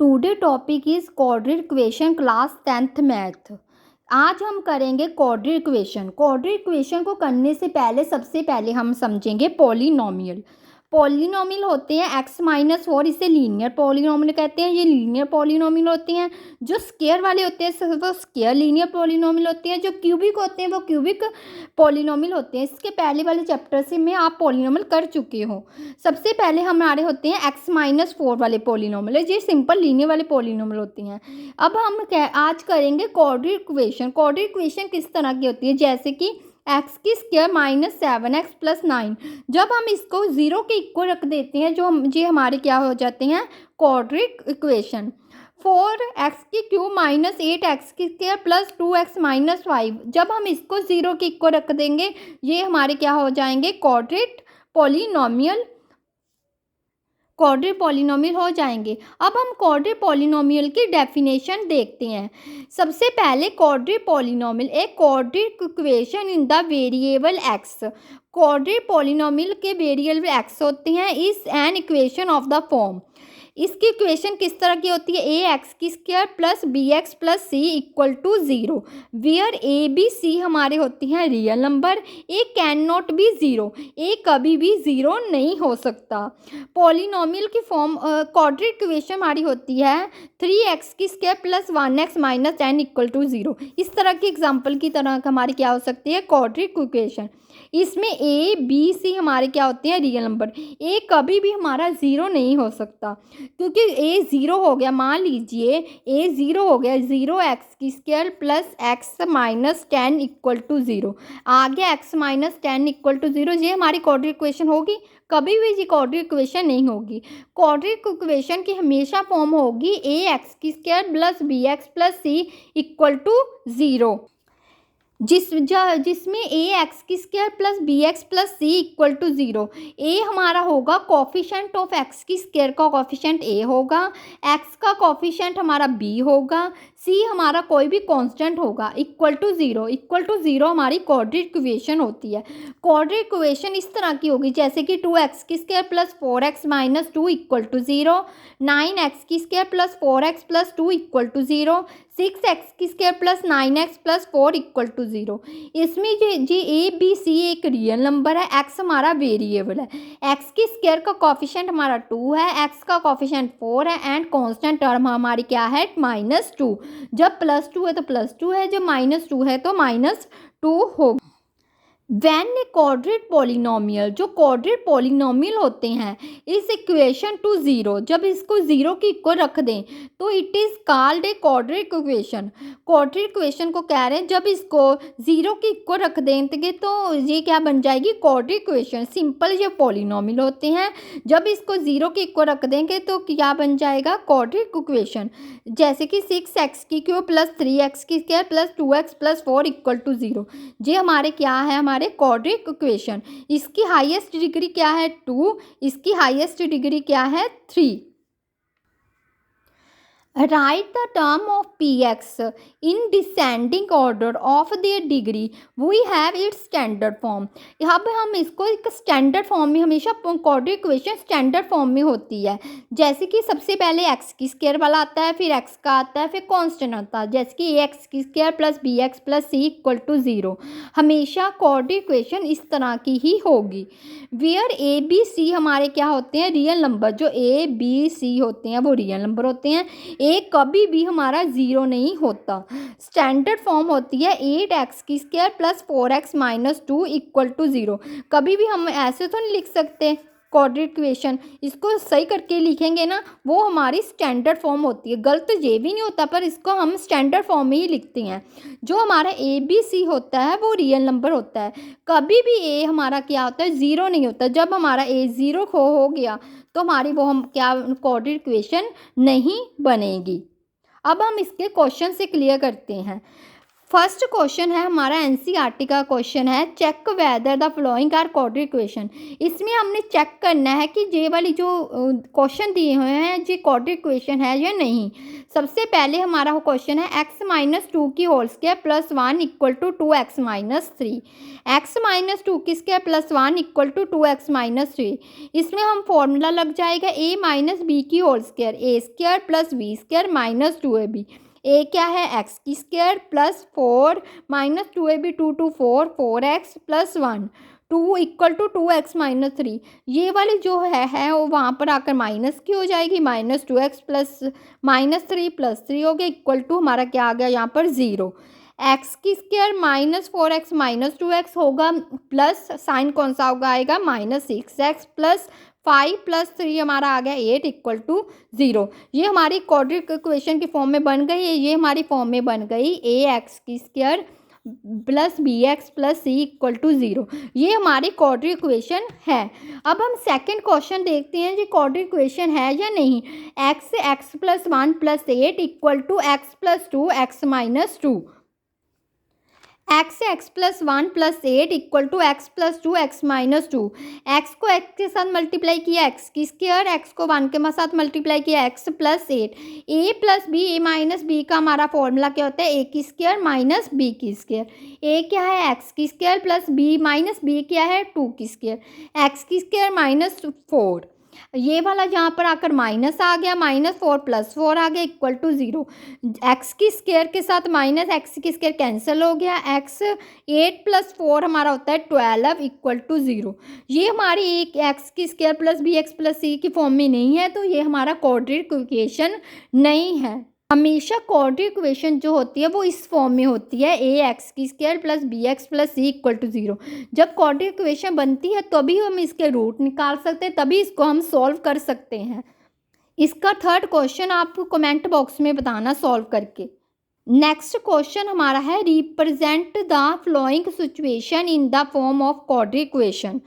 Today topic is quadratic equation class 10th math. आज हम करेंगे क्वाड्रेटिक इक्वेशन। क्वाड्रेटिक इक्वेशन को करने से पहले सबसे पहले हम समझेंगे पॉलिनोमियल। पॉलिनोमियल होते हैं x-4, इसे लीनियर पॉलिनोमियल कहते हैं। ये लीनियर पॉलिनोमियल होते हैं। जो स्क्वायर वाले होते हैं वो स्क्वायर लीनियर पॉलिनोमियल होते हैं। जो क्यूबिक होते हैं वो क्यूबिक पॉलिनोमियल होते हैं। इसके पहले वाले चैप्टर से मैं आप पॉलिनोमियल कर चुके हो। सबसे पहले हमारे होते हैं x-4 वाले पॉलिनोमियल, ये सिंपल लीनियर वाले पॉलिनोमियल होते हैं। अब हम आज करेंगे क्वाड्रेटिक इक्वेशन। क्वाड्रेटिक इक्वेशन किस तरह की होती है, जैसे कि एक्स की स्क्वायर -7x+9। जब हम इसको जीरो के इक्वल रख देते हैं ये हमारे क्या हो जाते हैं, क्वाड्रेटिक इक्वेशन। 4x की क्यूब -8x की स्क्वायर +2x-5। जब हम इसको जीरो के इक्वल रख देंगे ये हमारे क्या हो जाएंगे, क्वाड्रेटिक पॉलिनोमियल हो जाएंगे। अब हम क्वाड्रेटिक पॉलिनोमियल की डेफिनेशन देखते हैं। सबसे पहले क्वाड्रेटिक पॉलिनोमियल एक quadratic equation in the variable x. Quadratic polynomial के वेरिएबल एक्स होते हैं। इस an equation of the form. इसकी इक्वेशन किस तरह की होती है, ए एक्स की square plus b x plus c equal to zero, where a b c हमारे होती हैं real number. A can not be zero, a कभी भी ज़ीरो नहीं हो सकता। पॉलिनोमियल की फॉर्म क्वाड्रेटिक इक्वेशन हमारी होती है 3x की square plus 1x minus 10 equal to zero. इस तरह की एग्जाम्पल की तरह हमारी क्या हो सकती है, क्वाड्रेटिक इक्वेशन। इसमें ए बी सी हमारे क्या होते हैं, रियल नंबर। ए कभी भी हमारा ज़ीरो नहीं हो सकता, क्योंकि ए ज़ीरो हो गया। मान लीजिए ए ज़ीरो हो गया, 0x की square plus x minus 10 equal to zero. आगे x minus 10 equal to zero, ये हमारी क्वाड्रेटिक इक्वेशन होगी। कभी भी ये क्वाड्रेटिक इक्वेशन नहीं होगी। क्वाड्रेटिक इक्वेशन की हमेशा फॉर्म होगी ए एक्स की square plus b x plus c equal to zero, जिसमें ए एक्स की square plus b x plus c equal to zero. A हमारा होगा कॉफिशेंट ऑफ एक्स की स्क्वायर का कॉफिशेंट ए होगा, एक्स का कॉफिशेंट हमारा बी होगा, सी हमारा कोई भी कांस्टेंट होगा, equal to zero. Equal to zero हमारी क्वाड्रेटिक इक्वेशन होती है। क्वाड्रेटिक इक्वेशन इस तरह की होगी, जैसे कि 2x की square plus 4x minus 2 equal to zero, 9x की square plus 4x plus 2 equal to zero, 6x की square plus 9x plus 4 equal to zero. इसमें जी ए बी सी एक रियल नंबर है, x हमारा वेरिएबल है। x की square का कॉफिशेंट हमारा 2 है, x का कॉफिशेंट 4 है एंड कांस्टेंट टर्म हमारी क्या है, -2। जब +2 है तो +2 है, जब -2 है तो -2 होगा। वैन ए क्वाड्रेटिक पॉलिनोमियल, जो क्वाड्रेटिक पॉलिनोमियल होते हैं, इस इक्वेशन टू ज़ीरो, जब इसको ज़ीरो की इक्वल रख दें तो it is called a quadratic equation. Quadratic equation को कह रहे हैं, जब इसको ज़ीरो की इक्वल रख देंगे तो ये क्या बन जाएगी, क्वाड्रेटिक इक्वेशन। सिंपल ये पॉलिनोमियल होते हैं, जब इसको ज़ीरो की इक्वल रख देंगे तो क्या बन जाएगा, क्वाड्रेटिक इक्वेशन। जैसे कि 6x की क्यूब प्लस 3x की square plus 2x plus 4 equal to zero. ये हमारे क्या है, हमारे क्वाड्रेटिक इक्वेशन। इसकी हाईएस्ट डिग्री क्या है, 2। इसकी हाईएस्ट डिग्री क्या है, 3। Right the term of p x in descending order of their degree, we have its standard form. अब हम इसको एक स्टैंडर्ड फॉर्म में, हमेशा क्वाड्रेटिक इक्वेशन स्टैंडर्ड फॉर्म में होती है। जैसे कि सबसे पहले एक्स की स्क्वायर वाला आता है, फिर एक्स का आता है, फिर कांस्टेंट आता है। जैसे कि ए एक्स की square plus b x plus c equal to zero. हमेशा क्वाड्रेटिक इक्वेशन इस तरह की ही होगी। वेयर ए बी सी हमारे क्या होते हैं, रियल नंबर। जो ए बी सी होते हैं वो रियल नंबर होते हैं। ए कभी भी हमारा ज़ीरो नहीं होता। स्टैंडर्ड फॉर्म होती है 8x की square plus 4x minus 2 equal to zero. कभी भी हम ऐसे तो नहीं लिख सकते क्वाड्रेटिक इक्वेशन, इसको सही करके लिखेंगे ना, वो हमारी स्टैंडर्ड फॉर्म होती है। गलत ये भी नहीं होता, पर इसको हम स्टैंडर्ड फॉर्म में ही लिखते हैं। जो हमारा ए बी सी होता है वो रियल नंबर होता है। कभी भी ए हमारा क्या होता है, ज़ीरो नहीं होता। जब हमारा ए ज़ीरो हो गया तो हमारी वो हम क्या, क्वाड्रेटिक इक्वेशन नहीं बनेगी। अब हम इसके क्वेश्चन से क्लियर करते हैं। फर्स्ट क्वेश्चन है हमारा एनसीईआरटी का क्वेश्चन है, check whether the following are quadratic equation. इसमें हमने चेक करना है कि ये वाली जो क्वेश्चन दिए हुए हैं ये क्वाड्रेटिक इक्वेशन है या नहीं। सबसे पहले हमारा क्वेश्चन है x-2 की whole square plus 1 equal to 2x-3। x-2 की square plus 1 equal to 2x-3। इसमें हम फॉर्मूला लग जाएगा a माइनस बी की whole square, a square plus b square minus 2ab। A क्या है एक्स की square plus 4 minus 2ab, 2 4 4x plus 1 2 equal to 2x-3। ये वाली जो है वो वहाँ पर आकर माइनस की हो जाएगी, माइनस 2x प्लस -3 प्लस 3 हो गया इक्वल टू हमारा क्या आ गया यहाँ पर 0। एक्स की square minus 4x minus 2x होगा प्लस साइन कौन सा होगा आएगा -6x प्लस 5 प्लस 3 हमारा आ गया 8 इक्वल टू 0। ये हमारी क्वाड्रेटिक इक्वेशन की फॉर्म में बन गई है, ये हमारी फॉर्म में बन गई ए एक्स की square plus b x plus c equal to 0। ये हमारी क्वाड्रेटिक इक्वेशन है। अब हम सेकंड क्वेश्चन देखते हैं ये क्वाड्रेटिक इक्वेशन है या नहीं। x plus 1 plus 8 equal to x plus 2 x minus 2। x plus 1 plus 8 equal to x plus 2 x minus 2। X को x के साथ मल्टीप्लाई किया x की स्क्वायर, x को 1 के साथ मल्टीप्लाई किया x plus 8। a plus b, a minus b का हमारा फॉर्मूला क्या होता है, a की स्क्वायर माइनस b की स्क्वायर। a क्या है x की square plus b minus b क्या है 2 की स्क्वायर, x की स्क्वायर माइनस 4। ये वाला जहाँ पर आकर माइनस आ गया, -4 प्लस 4 आ गया इक्वल टू 0। एक्स की स्क्वायर के साथ माइनस एक्स की स्क्वायर कैंसिल हो गया, एक्स 8 प्लस 4 हमारा होता है 12 इक्वल टू 0। ये हमारी एक एक्स की square plus b x plus c की फॉर्म में नहीं है, तो ये हमारा क्वाड्रेटिक इक्वेशन नहीं है। हमेशा क्वाड्रेटिक इक्वेशन जो होती है वो इस फॉर्म में होती है, ए एक्स की square plus b x plus c equal to 0। जब क्वाड्रेटिक इक्वेशन बनती है तभी हम इसके रूट निकाल सकते हैं, तभी इसको हम सॉल्व कर सकते हैं। इसका थर्ड क्वेश्चन आप कमेंट बॉक्स में बताना सॉल्व करके। नेक्स्ट क्वेश्चन हमारा है, represent the flowing situation in the form of quadratic equation.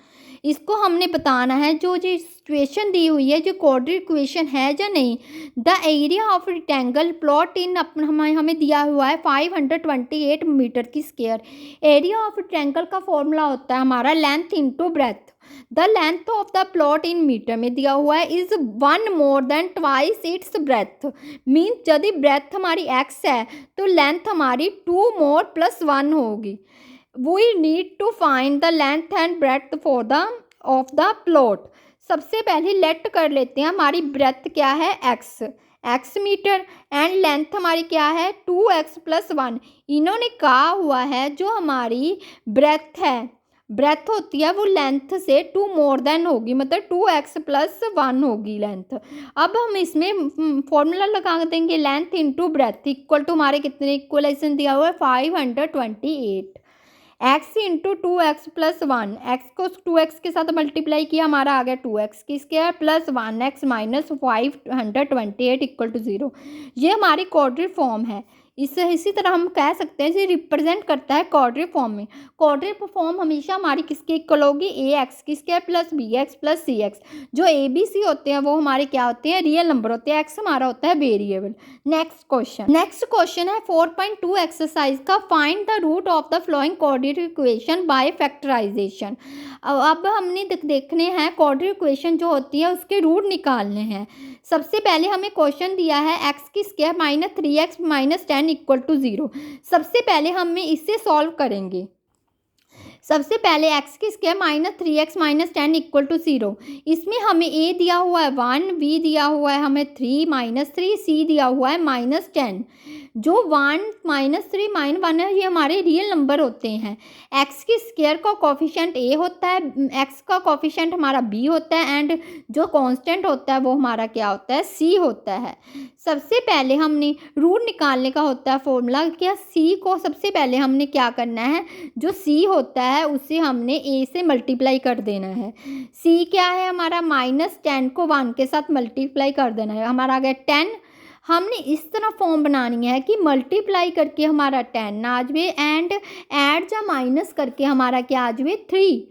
इसको हमने बताना है जो सिचुएशन दी हुई है जो क्वाड्रेटिक इक्वेशन है या नहीं। The area of rectangle plot in हमें दिया हुआ है 528 मीटर की स्क्वायर। एरिया ऑफ रेक्टेंगल का फॉर्मूला होता है हमारा length into breadth. The length of the plot in meter में दिया हुआ है is 1 more than twice its breadth. Means यदि ब्रेथ हमारी x है तो लेंथ हमारी 2 मोर प्लस 1 होगी। We need to find the length and breadth for the of the plot। सबसे पहले लेट कर लेते हैं हमारी ब्रेथ क्या है x मीटर एंड लेंथ हमारी क्या है 2x प्लस 1। इन्होंने कहा हुआ है जो हमारी ब्रेथ है, ब्रेथ होती है वो लेंथ से 2 मोर देन होगी, मतलब 2x प्लस 1 होगी लेंथ। अब हम इसमें फॉर्मूला लगा देंगे length into breadth equal to हमारे कितने इक्वलाइजेशन दिया हुआ है 528। x into 2x plus 1, x को 2x के साथ मल्टीप्लाई किया हमारा आ गया 2x की square plus 1x minus 528 equal to 0। ये हमारी क्वाड्रेटिक फॉर्म है। इसी तरह हम कह सकते हैं ये रिप्रेजेंट करता है क्वाड्रेटिक फॉर्म में। क्वाड्रेटिक फॉर्म हमेशा हमारी किसके इक्वल होगी, ए एक्स की square plus b x plus c x. जो ए बी सी होते हैं वो हमारे क्या होते हैं, रियल नंबर होते हैं, एक्स हमारा होता है वेरिएबल। नेक्स्ट क्वेश्चन है 4.2 एक्सरसाइज का, find the root of the following quadratic equation by factorisation. अब हमने देखने हैं क्वाड्रेटिक इक्वेशन जो होती है उसके रूट निकालने हैं। सबसे पहले हमें क्वेश्चन दिया है एक्स की square minus 3x minus 10 equal to 0। सबसे पहले हम इसे सॉल्व करेंगे। सबसे पहले x की square minus 3x minus 10 equal to 0। इसमें हमें a दिया हुआ है 1, b दिया हुआ है हमें 3 माइनस 3, c दिया हुआ है माइनस 10। जो 1 माइनस 3 माइनस 1 है ये हमारे रियल नंबर होते हैं। x की स्क्वायर का कोफिशिएंट a होता है, x का कोफिशिएंट हमारा b होता है एंड जो कांस्टेंट होता है वो हमारा क्या होता है, c होता है। सबसे पहले हमने रूट निकालने का होता है फॉर्मूला, क्या c को सबसे पहले हमने क्या करना है, जो c होता है उसे हमने a से मल्टीप्लाई कर देना है। c क्या है हमारा, -10 को 1 के साथ मल्टीप्लाई कर देना है, हमारा आ गया 10। हमने इस तरह फॉर्म बनानी है कि मल्टीप्लाई करके हमारा 10 आ जाए एंड ऐड या माइनस करके हमारा क्या आ जाए 3।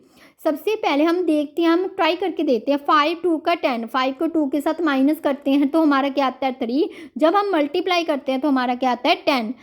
सबसे पहले हम देखते हैं, हम ट्राई करके देते हैं। 5 2 का 10, 5 को 2 के साथ माइनस करते हैं तो हमारा क्या आता है 3। जब हम मल्टीप्लाई करते हैं तो हमारा क्या आता है 10।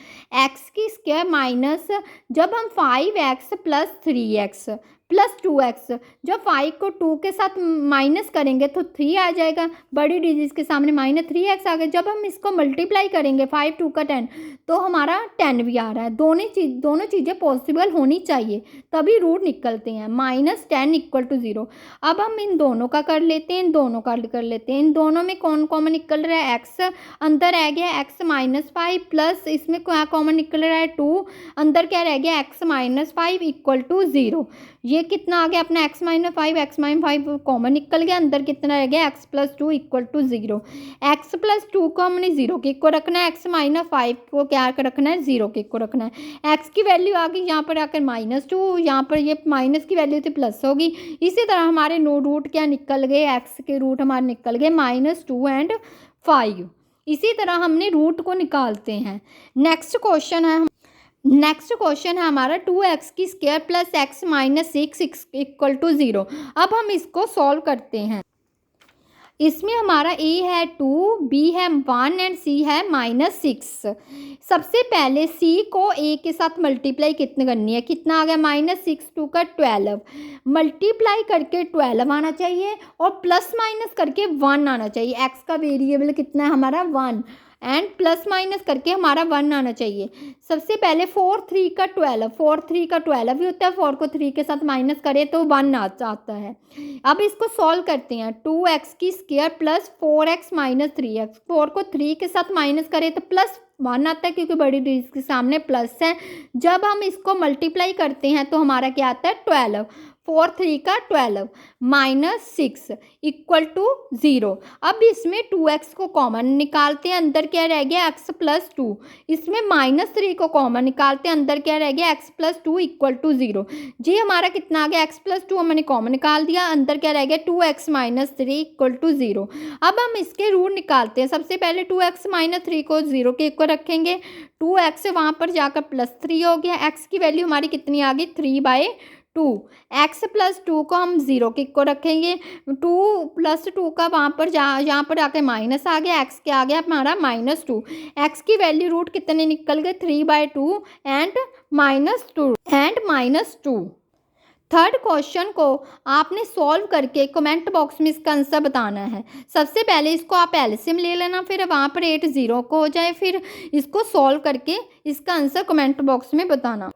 एक्स की स्क्वायर माइनस, जब हम 5x plus 3x plus 2x, जब 5 को 2 के साथ माइनस करेंगे तो 3 आ जाएगा, बड़ी डिजिट के सामने माइनस 3x आ गया। जब हम इसको मल्टीप्लाई करेंगे 5 2 का 10 तो हमारा 10 भी आ रहा है। दोनों चीज़ें पॉसिबल होनी चाहिए तभी रूट निकलते हैं। -10 = 0। अब हम इन दोनों का कर लेते हैं, इन दोनों का कर लेते हैं। इन दोनों में कौन कॉमन निकल रहा है, x अंदर रह गया x -5 प्लस इसमें क्या कॉमन निकल रहा है 2, अंदर क्या रह गया x -5 = 0। ये कितना आ गया अपना x - 5 कॉमन निकल गया, अंदर कितना रह गया x + 2 = 0। x + 2 को हमने 0 के को रखना है, x - 5 को क्या रखना है 0 के को रखना है। x की वैल्यू आ गई यहाँ पर आकर -2, यहाँ पर ये माइनस की वैल्यू थी प्लस होगी। इसी तरह हमारे नो रूट क्या निकल गए, x के रूट हमारे निकल गए -2 और 5। इसी तरह हमने रूट को निकालते हैं। नेक्स्ट क्वेश्चन है हमारा 2x की स्क्वायर प्लस x -6 = 0। अब हम इसको सॉल्व करते हैं। इसमें हमारा a है 2, b है 1 एंड c है -6। सबसे पहले c को a के साथ मल्टीप्लाई कितने करनी है, कितना आ गया -6 2 का 12, मल्टीप्लाई करके 12 आना चाहिए और प्लस माइनस करके 1 आना चाहिए। x का वेरिएबल कितना है हमारा 1 एंड प्लस माइनस करके हमारा 1 आना चाहिए। सबसे पहले 4 3 का 12, 4 3 का 12 भी होता है, 4 को 3 के साथ माइनस करें तो 1 आता है। अब इसको सॉल्व करते हैं। 2x की स्क्वायर प्लस 4x - 3x, 4 को 3 के साथ माइनस करें तो प्लस 1 आता है क्योंकि बड़ी डिजिट के सामने प्लस है। जब हम इसको मल्टीप्लाई करते हैं तो हमारा क्या आता है 12, 4 3 का 12 -6 = 0। अब इसमें 2x को कॉमन निकालते हैं, अंदर क्या रह गया x + 2। इसमें -3 को कॉमन निकालते हैं, अंदर क्या रह गया x + 2 = 0। जी हमारा कितना आ गया x + 2 हमने कॉमन निकाल दिया, अंदर क्या रह गया 2x - 3 = 0। अब हम इसके रूट निकालते हैं। सबसे पहले 2x - 3 को 0 के को रखेंगे, 2x वहाँ पर जाकर +3 हो गया। x की वैल्यू हमारी कितनी आ गई 3/2। x + 2 को हम 0 के को रखेंगे, 2 + 2 का वहाँ पर यहाँ पर आके माइनस आ गया, x क्या आ गया हमारा -2। x की वैल्यू रूट कितने निकल गए 3/2 एंड -2। थर्ड क्वेश्चन को आपने सॉल्व करके कमेंट बॉक्स में इसका आंसर बताना है। सबसे पहले इसको आप एलसीएम ले लेना, फिर वहाँ पर 8 0 को हो जाए, फिर इसको सॉल्व करके इसका आंसर कमेंट बॉक्स में बताना।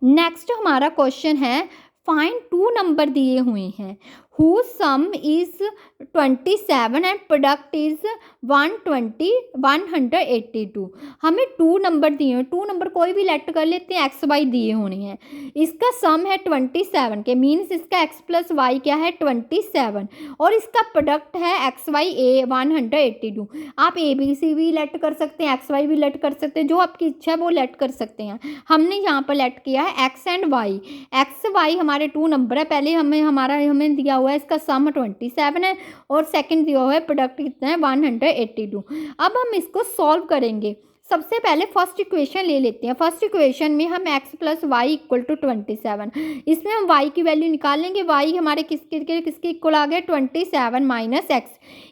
नेक्स्ट हमारा क्वेश्चन है, फाइंड 2 नंबर दिए हुए हैं whose sum is 27 and product is 182। हमें 2 नंबर दिए हैं, 2 नंबर कोई भी लेट कर लेते हैं, एक्स वाई दिए होने हैं। इसका सम है 27 के, मीन्स इसका x + y क्या है 27 और इसका प्रोडक्ट है एक्स वाई ए 182। आप ए बी सी भी लेट कर सकते हैं, एक्स वाई भी लेट कर सकते हैं, जो आपकी इच्छा है वो लेट कर सकते हैं। हमने यहाँ पर लेट किया है x and y. X y हमारे 2 नंबर है, पहले हमें दिया हुआ है इसका सम 27 है और सेकंड दिया हुआ है प्रोडक्ट कितना है 182। अब हम इसको सॉल्व करेंगे। सबसे पहले फर्स्ट इक्वेशन ले लेते हैं। फर्स्ट इक्वेशन में हम x + y = 27, इसमें हम y की वैल्यू निकालेंगे। y हमारे किसके इक्वल आ गया 27 - x।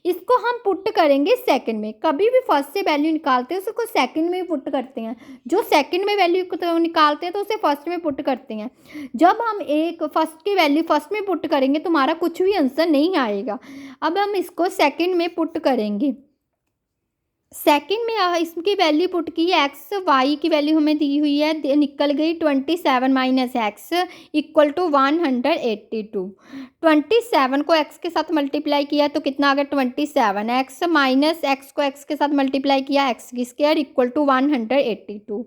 इसको हम पुट करेंगे सेकंड में। कभी भी फर्स्ट से वैल्यू निकालते हैं उसको सेकंड में पुट करते हैं, जो सेकंड में वैल्यू निकालते हैं तो उसे फर्स्ट में पुट करते हैं। जब हम एक फर्स्ट की वैल्यू फर्स्ट में पुट करेंगे तो हमारा कुछ भी आंसर नहीं आएगा। अब हम इसको सेकंड में पुट करेंगे। सेकंड में इसकी वैल्यू पुट की है, एक्स वाई की वैल्यू हमें दी हुई है, निकल गई 27 - x = 182। 27 को x के साथ मल्टीप्लाई किया तो कितना आ गया 27x माइनस x को x के साथ मल्टीप्लाई किया x की स्क्वायर = 182।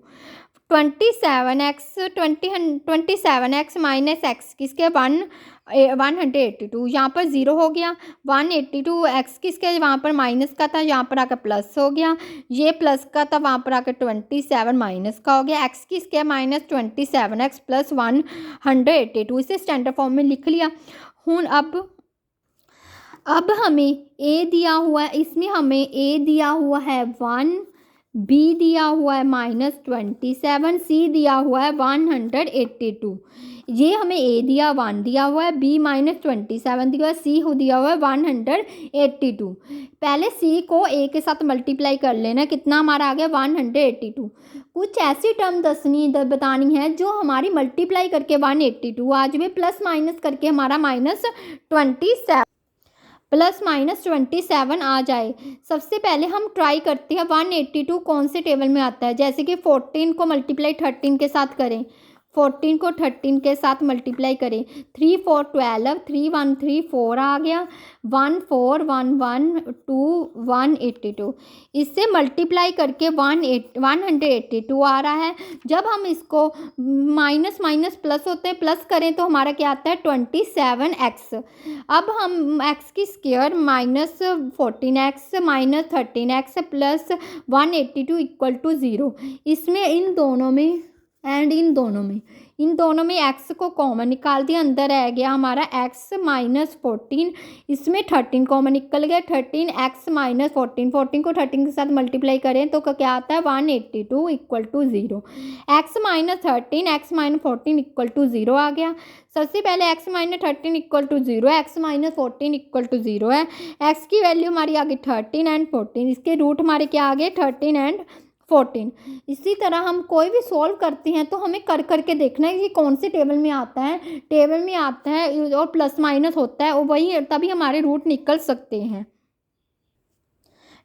27x माइनस x की स्क्वायर 182, यहाँ पर 0 हो गया। 182 x की स्क्वायर वहाँ पर माइनस का था, यहाँ पर आकर प्लस हो गया। ये प्लस का था, वहाँ पर आकर 27 माइनस का हो गया। x की स्क्वायर -27x + 182, इसे स्टैंडर्ड फॉर्म में लिख लिया। अब हमें a दिया हुआ है, इसमें हमें a दिया हुआ है 1, बी दिया हुआ है -27, सी दिया हुआ है 182। ये हमें ए दिया 1 दिया हुआ है, बी -27 दिया हुआ है, सी हो दिया हुआ है 182। पहले सी को ए के साथ मल्टीप्लाई कर लेना, कितना हमारा आ गया 182। कुछ ऐसी टर्म बतानी है जो हमारी मल्टीप्लाई करके 182 आ जाए, प्लस माइनस करके हमारा -27 आ जाए। सबसे पहले हम ट्राई करते हैं 182 कौन से टेबल में आता है। जैसे कि 14 को मल्टीप्लाई 13 के साथ करें, 14 को 13 के साथ मल्टीप्लाई करें, 3 4 12, 3 1 3 4 आ गया, 1 4 1 1 2 182। इससे मल्टीप्लाई करके 182 आ रहा है। जब हम इसको माइनस माइनस प्लस होते हैं, प्लस करें तो हमारा क्या आता है 27x। अब हम x की square -14x -13x plus 182 equal to 0। इसमें इन दोनों में x को कॉमन निकाल दिया, अंदर रह गया हमारा x -14, इसमें 13 कॉमन निकल गया, 13x -14, 14 को 13 के साथ मल्टीप्लाई करें तो क्या आता है 182 equal to 0। x -13 x -14 equal to 0 आ गया। सबसे पहले x -13 इक्वल टू 0 है, x -14 इक्वल टू 0 है। x की वैल्यू हमारी आ गई 13 एंड 14, इसके रूट हमारे क्या आ गए 13 एंड 14। इसी तरह हम कोई भी सॉल्व करते हैं तो हमें कर करके देखना है कि कौन से टेबल में आता है। टेबल में आता है और प्लस माइनस होता है, और वही तभी हमारे रूट निकल सकते हैं।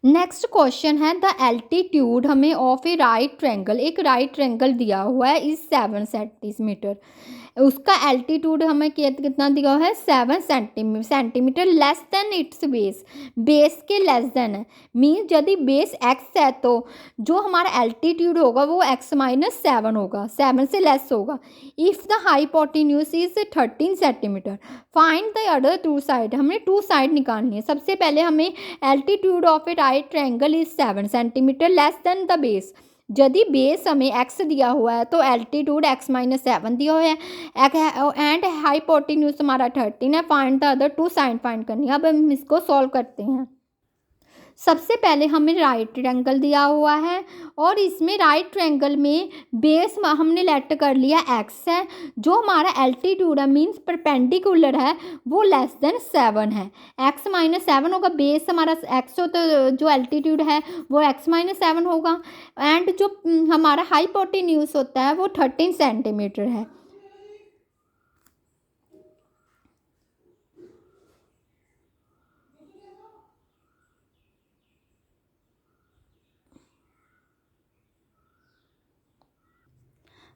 नेक्स्ट क्वेश्चन है द एल्टीट्यूड हमें ऑफ ए राइट ट्रायंगल, एक राइट ट्रायंगल दिया हुआ है इस 7 सेंटीमीटर, उसका एल्टीट्यूड हमें कितना दिया हुआ है 7 centimetre, less than it's base, base के लेस देन है। मीन्स यदि बेस x है तो जो हमारा एल्टीट्यूड होगा वो x -7 होगा, 7 से लेस होगा। If the hypotenuse is 13 centimetre, find the other 2 side, हमें 2 साइड निकालनी है। सबसे पहले हमें altitude of A right triangle is 7 centimetre less than the base. यदि बेस हमें x दिया हुआ है तो एल्टीट्यूड x -7 दिया हुआ है एंड हाइपोटेन्यूज हमारा 13 है। Find the other 2 side find करनी है। अब हम इसको सॉल्व करते हैं। सबसे पहले हमें राइट ट्रायंगल दिया हुआ है और इसमें राइट ट्रायंगल में बेस हमने लेट कर लिया x है, जो हमारा एल्टीट्यूड है मीन्स परपेंडिकुलर है वो लेस देन 7 है, x -7 होगा। बेस हमारा x हो तो जो एल्टीट्यूड है वो x -7 होगा एंड जो हमारा हाइपोटेन्यूज होता है वो 13 सेंटीमीटर है।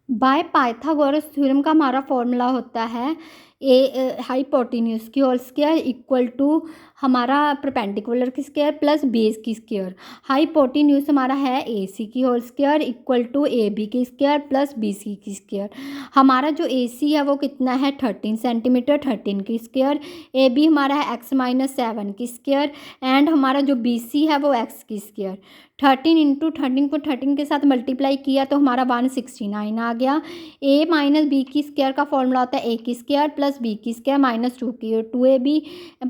बाय पाइथागोरस थ्योरम का हमारा फॉर्मूला होता है ए हाइपोटेन्यूज की होल स्क्वायर इक्वल टू हमारा परपेंडिकुलर की स्क्वायर प्लस बेस की स्क्वायर। हाइपोटेन्यूज हमारा है ए सी की whole square equal to a b की स्क्वायर प्लस बी सी की स्क्वायर। हमारा जो ए सी है वो कितना है 13 सेंटीमीटर, 13 की स्क्वायर। ए बी हमारा है x -7 की स्क्वायर एंड हमारा जो बी सी है वो x की स्क्वायर। 13 इंटू 13 को 13 के साथ मल्टीप्लाई किया तो हमारा 169 आ गया। ए माइनस बी की स्क्वायर का फॉर्मूला होता है ए की स्क्वायर प्लस बी की square minus 2ab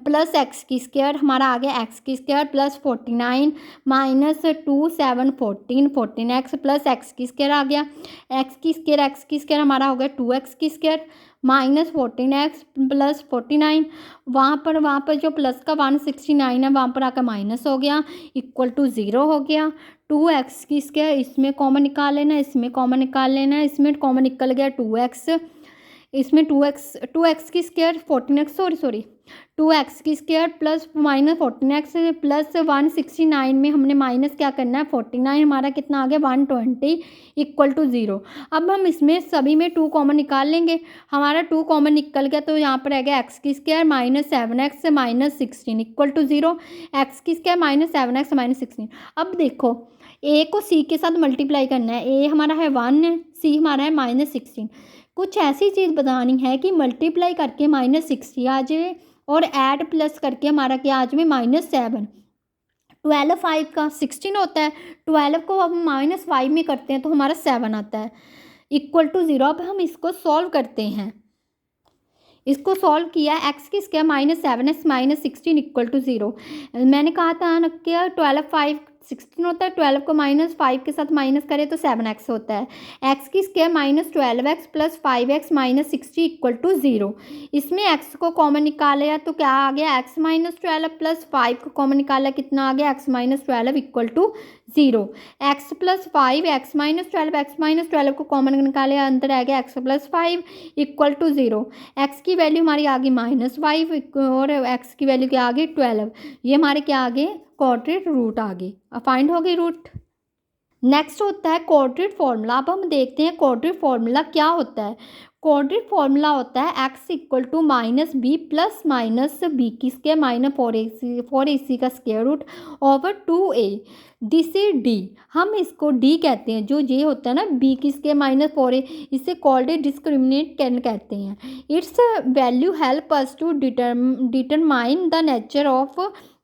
plus x की स्क्वायर, हमारा आ गया एक्स की square plus 49 minus 2 7 14 14x plus x की स्क्वायर आ गया। एक्स की स्क्वायर हमारा हो गया 2x की स्क्वायर माइनस 14x प्लस 49। वहाँ पर जो प्लस का 169 है वहाँ पर आकर माइनस हो गया इक्वल टू 0 हो गया। 2x की स्क्वायर इसमें कॉमन निकाल लेना, इसमें कॉमन निकाल लेना, इसमें कॉमन निकल गया 2x, इसमें 2x की स्क्वायर 14x 2x की square plus minus 14x plus 169 में हमने माइनस क्या करना है 49, हमारा कितना आ गया 120 इक्वल टू 0। अब हम इसमें सभी में 2 कॉमन निकाल लेंगे, हमारा 2 कॉमन निकल गया तो यहाँ पर आ गया x की square minus 7x minus 16 equal to 0, x की स्क्वायर माइनस 7x माइनस 16। अब देखो a को c के साथ मल्टीप्लाई करना है, a हमारा है 1, c हमारा है माइनस 16। कुछ ऐसी चीज़ बतानी है कि मल्टीप्लाई करके माइनस 60 आ जाए और ऐड प्लस करके हमारा क्या आ जाए -7। 12 5 का 16 होता है, 12 को हम -5 में करते हैं तो हमारा 7 आता है इक्वल टू 0। अब हम इसको सॉल्व करते हैं, इसको सॉल्व किया एक्स की स्क्वायर -7x -16 इक्वल टू 0। मैंने कहा था ना कि 12 5 16 होता है। 12 को -5 के साथ माइनस करें तो 7x होता है। x की स्क्वायर -12x + 5x - 60 = 0। इसमें x को कॉमन निकाला तो क्या आ गया, x - 12 + 5 को कॉमन निकाला कितना आ गया, x - 12 = 0। x + 5 x - 12 को कॉमन निकाले, अंतर आ गया x + 5 = 0। x की वैल्यू हमारी आ गई -5 और x की वैल्यू क्या आ गई 12। ये हमारे क्या आ गए, क्वाड्रेट रूट आ गए, फाइंड हो गई रूट। नेक्स्ट होता है क्वाड्रेट फार्मूला। अब हम देखते हैं क्वाड्रेट फार्मूला क्या होता है। क्वाड्रेट फार्मूला होता है x = -b + -b की स्क्वायर -4ac का square root over 2a। This is d, हम इसको d कहते हैं। जो ये होता है ना b की स्क्वायर -4a, इसे कॉल्ड डिस्क्रिमिनेंट कहते हैं। It's value help us to determine the nature of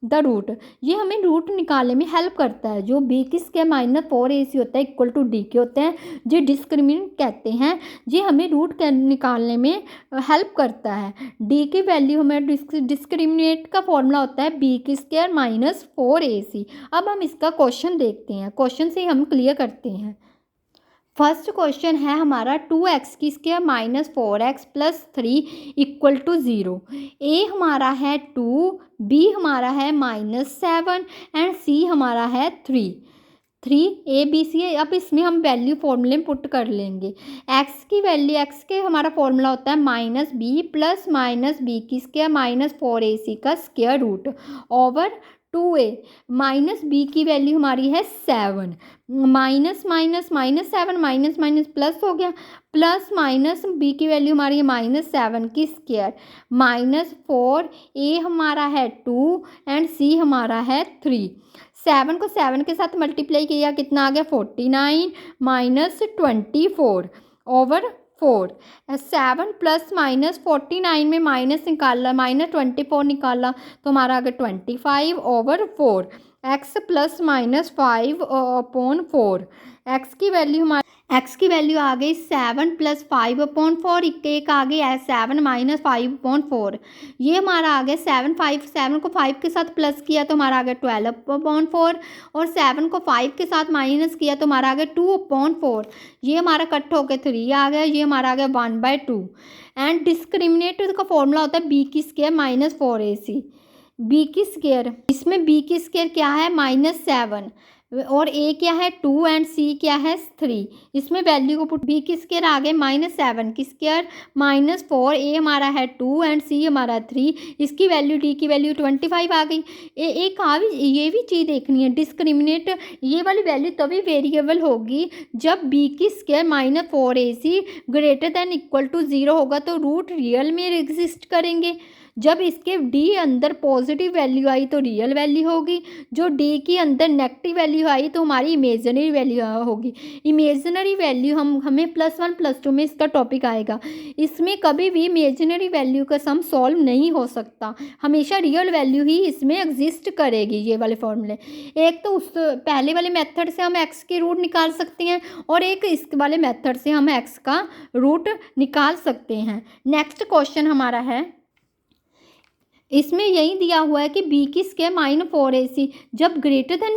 the root. ये हमें रूट निकालने में हेल्प करता है। जो b की स्क्वायर -4ac होता है इक्वल टू d के होते हैं, जो डिस्क्रिमिनेंट कहते हैं। ये हमें रूट निकालने में हेल्प करता है। d की वैल्यू हमें डिस्क्रिमिनेंट का फॉर्मूला होता है b की स्क्वायर -4ac। अब हम इसका क्वेश्चन देखते हैं, क्वेश्चन से हम क्लियर करते हैं। फर्स्ट क्वेश्चन है हमारा 2x की स्क्वायर -4x + 3 = 0। ए हमारा है 2, बी हमारा है -7 एंड सी हमारा है 3। ए बी सी है। अब इसमें हम वैल्यू फॉर्मूले में पुट कर लेंगे। x की वैल्यू, x के हमारा फॉर्मूला होता है -b + -b की स्क्वायर -4ac का square root over 2a। -b की वैल्यू हमारी है 7, minus minus -7 minus minus plus हो गया, प्लस माइनस b की वैल्यू हमारी है -7 की स्क्वायर -4। ए हमारा है 2 एंड सी हमारा है 3। 7 को 7 के साथ मल्टीप्लाई किया कितना आ गया 49 -24 ओवर 4। 7 + -49 में माइनस निकाला, -24 निकाला तो हमारा आ गया 25 ओवर 4। x + -5/4। x की वैल्यू आ गई 7 + 5/4। एक आ गई 7 - 5/4। ये हमारा आ गया 7 को 5 के साथ प्लस किया तो हमारा आ गया 12/4 और 7 को 5 के साथ माइनस किया तो हमारा आ गया 2/4। ये हमारा कट होकर 3 आ गया, ये हमारा आ गया 1/2। एंड डिस्क्रिमिनेट का फॉर्मूला होता है b की स्क्वायर -4ac। b की स्क्वायर, इसमें b की स्क्वायर क्या है -7 और a क्या है 2 एंड c क्या है 3। इसमें वैल्यू को पुट, b की स्क्वायर आ गए -7 की स्क्वायर -4, a हमारा है 2 एंड c हमारा 3। इसकी वैल्यू d की वैल्यू 25 आ गई। एक ये भी चीज़ देखनी है, डिस्क्रिमिनेट ये वाली वैल्यू तभी वेरिएबल होगी जब b की स्क्वायर -4ac > 0 होगा तो रूट रियल में एग्जिस्ट करेंगे। जब इसके d अंदर पॉजिटिव वैल्यू आई तो रियल वैल्यू होगी, जो d के अंदर नेगेटिव वैल्यू आई तो हमारी इमेजिनरी वैल्यू होगी। इमेजिनरी वैल्यू हमें +1 +2 में इसका टॉपिक आएगा। इसमें कभी भी इमेजिनरी वैल्यू का सम सॉल्व नहीं हो सकता, हमेशा रियल वैल्यू ही इसमें एग्जिस्ट करेगी। ये वाले फॉर्मूले, एक तो उस पहले वाले मेथड से हम x की रूट निकाल सकते हैं और एक इस वाले मेथड से हम x का रूट निकाल सकते हैं। नेक्स्ट क्वेश्चन हमारा है, इसमें यही दिया हुआ है कि b की स्क्वायर -4ac जब >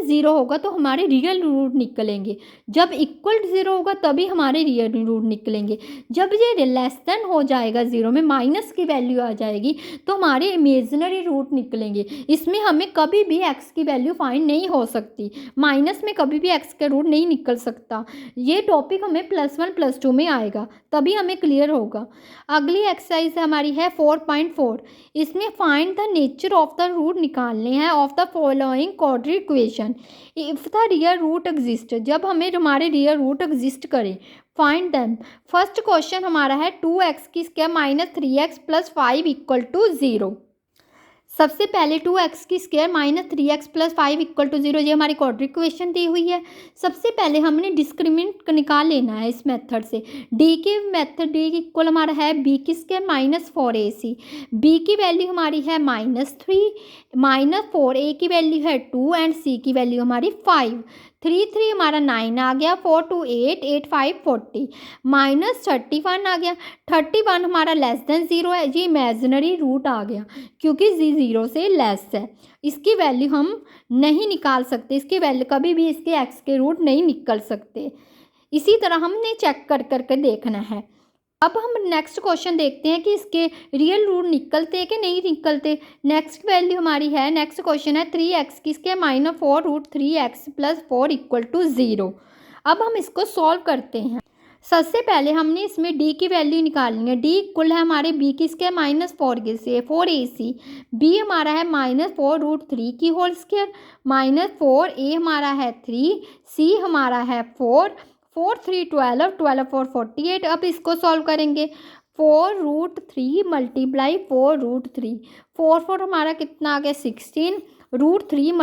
0 होगा तो हमारे रियल रूट निकलेंगे, जब = 0 होगा तभी हमारे रियल रूट निकलेंगे। जब ये लेस हो जाएगा 0 में माइनस की वैल्यू आ जाएगी तो हमारे इमेजिनरी रूट निकलेंगे। इसमें हमें कभी भी x की वैल्यू फाइंड नहीं हो सकती, माइनस में कभी भी x का रूट नहीं निकल सकता। ये टॉपिक हमें +1 +2 में आएगा तभी हमें क्लियर होगा। अगली एक्सरसाइज हमारी है 4.4। इसमें find the nature of the root निकालने हैं of the following quadratic equation if the real root exist. जब हमारे रियल रूट एग्जिस्ट करें, फाइंड देम। फर्स्ट क्वेश्चन हमारा है 2x की स्क्वायर -3x + 5 = 0। सबसे पहले 2x की स्क्वायर -3x + 5 = 0, ये हमारी क्वाड्रेटिक इक्वेशन दी हुई है। सबसे पहले हमने डिस्क्रिमिनेंट निकाल लेना है इस मेथड से। d के मेथड d इक्वल हमारा है b की स्क्वायर -4ac। b की वैल्यू हमारी है -3, -4, a की वैल्यू है 2 एंड c की वैल्यू हमारी 5। 3 हमारा 9 आ गया, 4 2 8, 8 5 40, -31 आ गया। 31 हमारा लेस देन 0 है, ये इमेजिनरी रूट आ गया क्योंकि जी 0 से लेस है, इसकी वैल्यू हम नहीं निकाल सकते, इसकी वैल्यू कभी भी इसके एक्स के रूट नहीं निकल सकते। इसी तरह हमने चेक कर करके देखना है। अब हम नेक्स्ट क्वेश्चन देखते हैं कि इसके रियल रूट निकलते हैं कि नहीं निकलते। नेक्स्ट वैल्यू हमारी है, नेक्स्ट क्वेश्चन है 3x की स्क्वायर -4√3x + 4 = 0। अब हम इसको सॉल्व करते हैं। सबसे पहले हमने इसमें d की वैल्यू निकालनी है। d इक्वल है हमारे b की स्क्वायर -4 की से 4ac, b हमारा है -4√3 की होल स्क्वायर, -4a हमारा है 3, c हमारा है 4, 4 3 12, 12 4 48। अब इसको सॉल्व करेंगे। 4√3 × 4√3, 4 4 हमारा कितना आ गया 16, √3 ×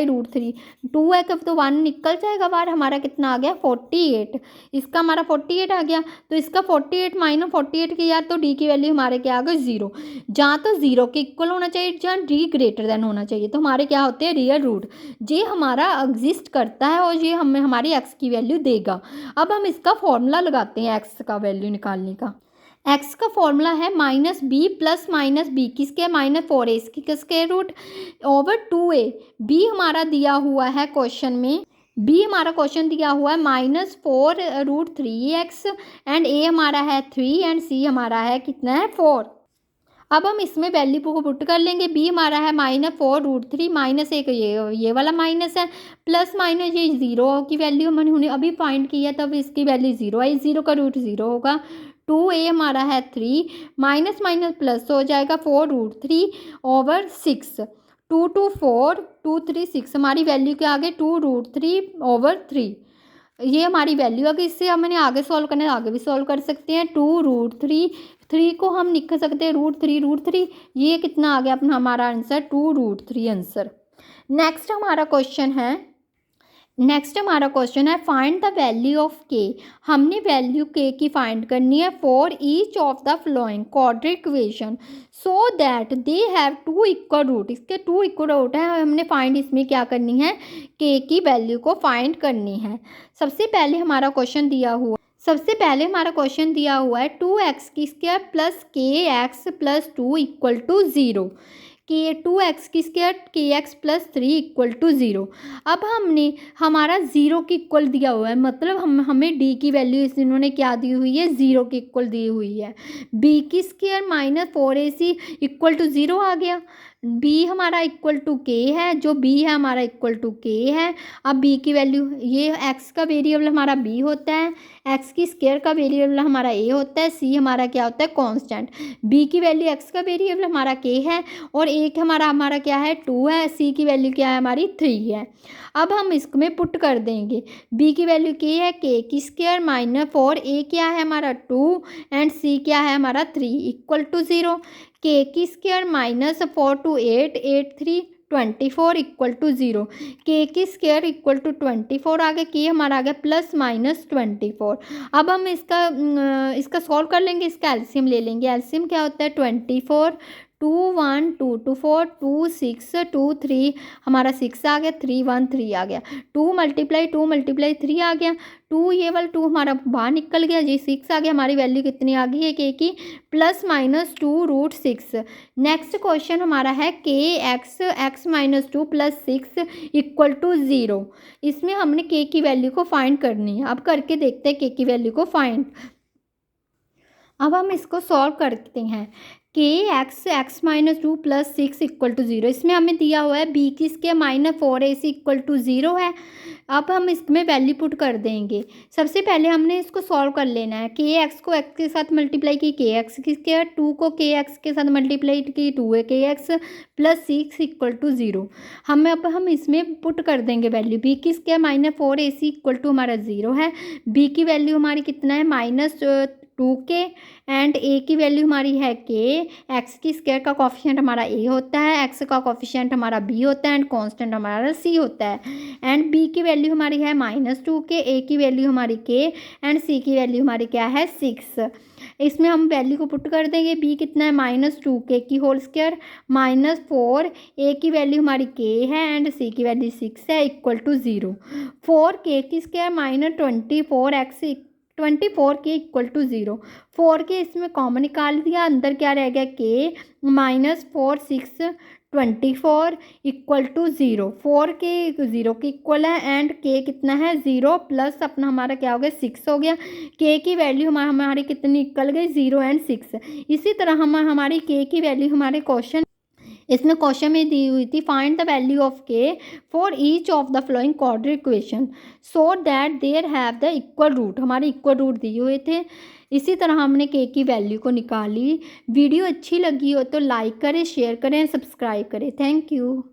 √3, 2 है कब तो 1 निकल जाएगा बाहर, हमारा कितना आ गया 48। इसका हमारा 48 आ गया, तो इसका 48 - 48 किया तो डी की वैल्यू हमारे क्या आ गई 0। जहाँ तो 0 के इक्वल होना चाहिए, जहाँ डी ग्रेटर देन होना चाहिए, तो हमारे क्या होते हैं रियल रूट, ये हमारा एग्जिस्ट करता है और ये हमें हमारी एक्स की वैल्यू देगा। अब हम इसका फॉर्मूला लगाते हैं एक्स का वैल्यू निकालने का। एक्स का फॉर्मूला है -b + -b की स्क्वायर -4a की square root over 2a। b हमारा दिया हुआ है क्वेश्चन में, b हमारा क्वेश्चन दिया हुआ है -4√3x एंड a हमारा है 3 एंड c हमारा है कितना है 4। अब हम इसमें वैल्यू को पुट कर लेंगे। b हमारा है -4√3 माइनस एक ये वाला माइनस है, प्लस माइनस ये 0 की वैल्यू हमने अभी फाइंड की है, तब इसकी वैल्यू 0 आई, 0 का रूट 0 होगा। 2a हमारा है 3, माइनस माइनस प्लस हो जाएगा 4√3 ओवर 6, 2 2 4, 2 3 6, हमारी वैल्यू क्या आ गई 2√3 ओवर 3। ये हमारी वैल्यू अगर इससे हमने आगे सॉल्व करना है, आगे भी सॉल्व कर सकते हैं। 2√3, 3 को हम लिख सकते हैं √3, ये कितना आ गया अपना हमारा आंसर 2√3 आंसर। नेक्स्ट हमारा क्वेश्चन है find the value of k. हमने वैल्यू के की फाइंड करनी है for each of the following quadratic equation so that they have 2 equal root. इसके 2 इक्वल रूट है, हमने फाइंड इसमें क्या करनी है के की वैल्यू को फाइंड करनी है। सबसे पहले हमारा क्वेश्चन दिया हुआ है 2x की स्क्वायर प्लस kx प्लस 2 = 0, के 2x की स्क्वायर kx प्लस 3 = 0। अब हमने हमारा 0 के इक्वल दिया हुआ है, मतलब हमें d की वैल्यू इन्होंने क्या दी हुई है 0 के इक्वल दी हुई है। b की स्क्वायर -4ac = 0 आ गया। b हमारा इक्वल टू k है, जो b है हमारा इक्वल टू k है। अब b की वैल्यू, ये x का वेरिएबल हमारा b होता है, x की स्क्वायर का वेरिएबल हमारा a होता है, c हमारा क्या होता है कांस्टेंट। b की वैल्यू x का वेरिएबल हमारा k है और एक हमारा क्या है 2 है, c की वैल्यू क्या है हमारी 3 है। अब हम इसमें पुट कर देंगे। b की वैल्यू k है, k की स्क्वायर -4, a क्या है हमारा 2 एंड c क्या है हमारा 3 = 0। k की स्क्वायर -4 2 8, 8 3 24 = 0। k की स्क्वायर = 24 आ गया, k हमारा आ गया +-24। अब हम इसका सॉल्व कर लेंगे, इसका एलसीएम ले लेंगे। एलसीएम क्या होता है 24, 2 1 2 2 4, 2 6 2 3 हमारा 6 आ गया, 3 1 3 आ गया, 2 × 3 आ गया, 2 ये वाला 2 हमारा बाहर निकल गया, जी 6 आ गया। हमारी वैल्यू कितनी आ गई है के की +-2√6। नेक्स्ट क्वेश्चन हमारा है के x -2 + 6 = 0। इसमें हमने के की वैल्यू को फाइंड करनी है। अब करके देखते हैं के की वैल्यू को फाइंड। अब हम इसको सॉल्व करते हैं। के x -2 + 6 = 0। इसमें हमें दिया हुआ है b की स्क्वायर -4ac = 0 है। अब हम इसमें वैल्यू पुट कर देंगे। सबसे पहले हमने इसको सॉल्व कर लेना है। के एक्स को x के साथ मल्टीप्लाई की के एक्स की स्क्वायर, 2 को के एक्स के साथ मल्टीप्लाई की 2 के एक्स प्लस 6 = 0। हम इसमें पुट कर देंगे वैल्यू। b की स्क्वायर -4ac = हमारा 0 है। b की वैल्यू हमारी कितना है 2k एंड ए की वैल्यू हमारी है k, एक्स की स्क्वायर का कॉफिशेंट हमारा a होता है, एक्स का कॉफिशेंट हमारा b होता है एंड कांस्टेंट हमारा c होता है एंड b की वैल्यू हमारी है -2k, a की वैल्यू हमारी k एंड c की वैल्यू हमारी क्या है 6। इसमें हम वैल्यू को पुट कर देंगे, b कितना है -2k की होल स्क्वायर -4, a की वैल्यू हमारी k है एंड c की वैल्यू 6 है इक्वल टू 0। 4k की square -24x 24k equal to 0। 4k इसमें कॉमन निकाल दिया, अंदर क्या रह गया k -4 6 24 इक्वल टू 0। 4k 0 के इक्वल है एंड k कितना है 0 प्लस अपना हमारा क्या हो गया 6 हो गया। k की वैल्यू हमारी कितनी निकल गई 0 एंड 6। इसी तरह हमारी k की वैल्यू हमारे क्वेश्चन में दी हुई थी, find the value of k for each of the following quadratic equation so that there have the equal root, हमारे इक्वल रूट दिए हुए थे। इसी तरह हमने k की वैल्यू को निकाली। वीडियो अच्छी लगी हो तो लाइक करें, शेयर करें, सब्सक्राइब करें। Thank you.